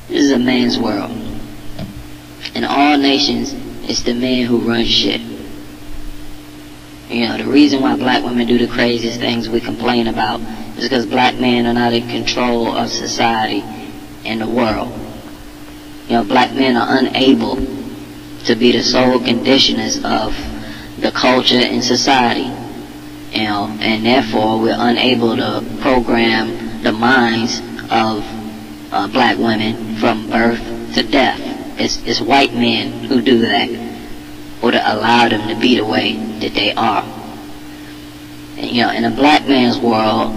This is a man's world. In all nations, it's the men who run shit. You know, the reason why black women do the craziest things we complain about is because black men are not in control of society and the world. You know, black men are unable to be the sole conditioners of the culture and society. You know, and therefore we're unable to program the minds of black women from birth to death. It's white men who do that, or to allow them to be the way that they are. And, you know, in a black man's world,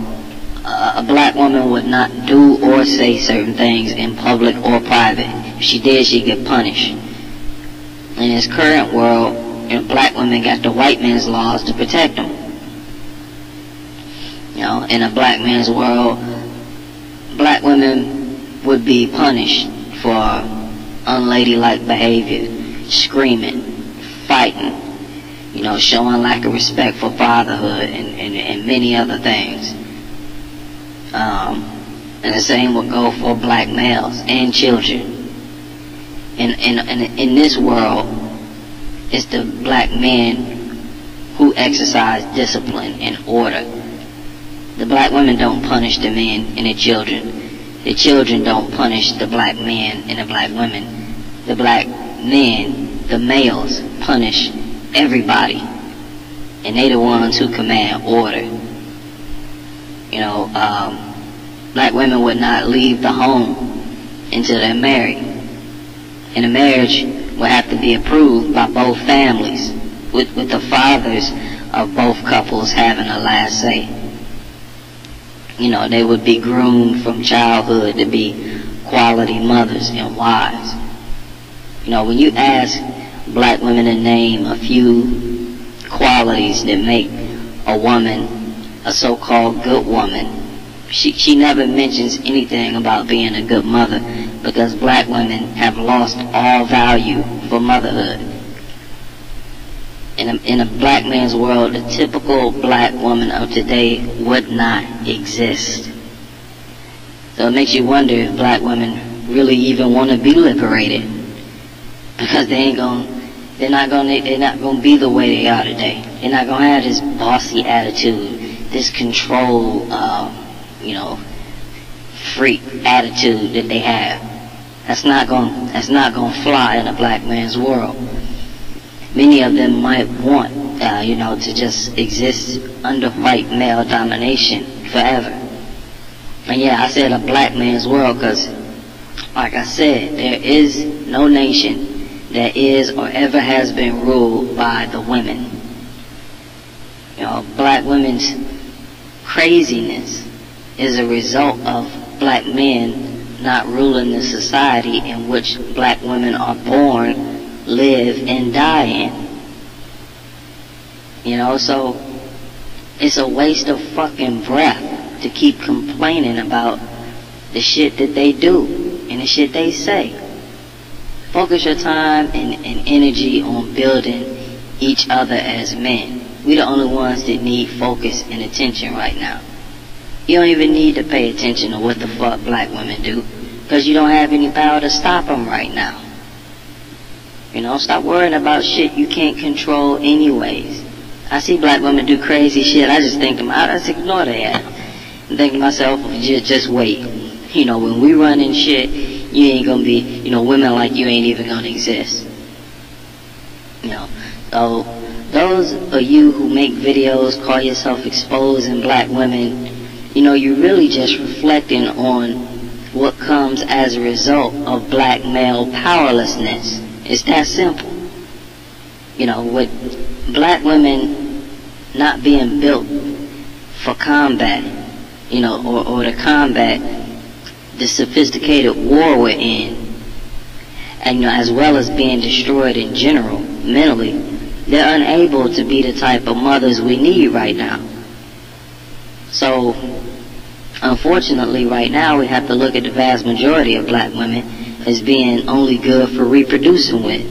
a black woman would not do or say certain things in public or private. If she did, she'd get punished. In this current world, you know, black women got the white man's laws to protect them. You know, in a black man's world, black women would be punished for unladylike behavior, screaming, fighting, you know, showing lack of respect for fatherhood and many other things. And the same would go for black males and children. In this world, it's the black men who exercise discipline and order. The black women don't punish the men and the children. The children don't punish the black men and the black women. The black men, the males, punish everybody. And they the ones who command order. You know, black women would not leave the home until they're married. And a marriage would have to be approved by both families, with the fathers of both couples having a last say. You know, they would be groomed from childhood to be quality mothers and wives. You know, when you ask black women to name a few qualities that make a woman a so-called good woman, she never mentions anything about being a good mother, because black women have lost all value for motherhood. In a black man's world, the typical black woman of today would not exist. So it makes you wonder if black women really even want to be liberated, because they're not gonna be the way they are today. They're not gonna have this bossy attitude, this control, you know, freak attitude that they have. That's not gonna fly in a black man's world. Many of them might want, you know, to just exist under white male domination forever. And yeah, I said a black man's world because, like I said, there is no nation that is or ever has been ruled by the women. You know, black women's craziness is a result of black men not ruling the society in which black women are born, live, and die in. You know, so it's a waste of fucking breath to keep complaining about the shit that they do and the shit they say. Focus your time and energy on building each other as men. We're the only ones that need focus and attention right now. You don't even need to pay attention to what the fuck black women do, because you don't have any power to stop them right now. You know, stop worrying about shit you can't control anyways. I see black women do crazy shit, I just think I just ignore that. And think to myself, just wait. You know, when we run in shit, you ain't gonna be, you know, women like you ain't even gonna exist. You know, so those of you who make videos, call yourself exposing black women, you know, you're really just reflecting on what comes as a result of black male powerlessness. It's that simple. You know, with black women not being built for combat, you know, or to combat the sophisticated war we're in, and you know, as well as being destroyed in general, mentally, they're unable to be the type of mothers we need right now. So, unfortunately, right now, we have to look at the vast majority of black women as being only good for reproducing with.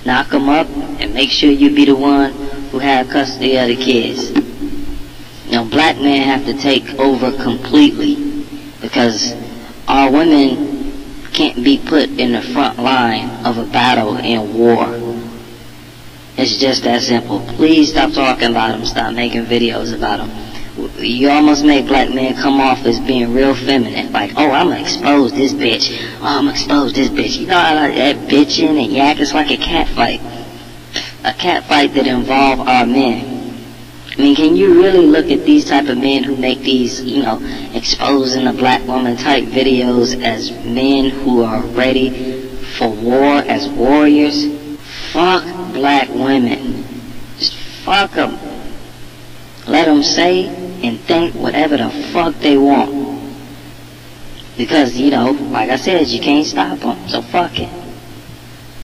Knock them up and make sure you be the one who have custody of the kids. You know, black men have to take over completely, because our women can't be put in the front line of a battle in war. It's just that simple. Please stop talking about them. Stop making videos about them. You almost make black men come off as being real feminine. Like, oh, I'm gonna expose this bitch. Oh, I'm gonna expose this bitch. You know, that bitching and yak is like a cat fight. A cat fight that involve our men. I mean, can you really look at these type of men who make these, you know, exposing a black woman type videos as men who are ready for war, as warriors? Fuck black women. Just fuck them. Let them say and think whatever the fuck they want. Because, you know, like I said, you can't stop them. So fuck it.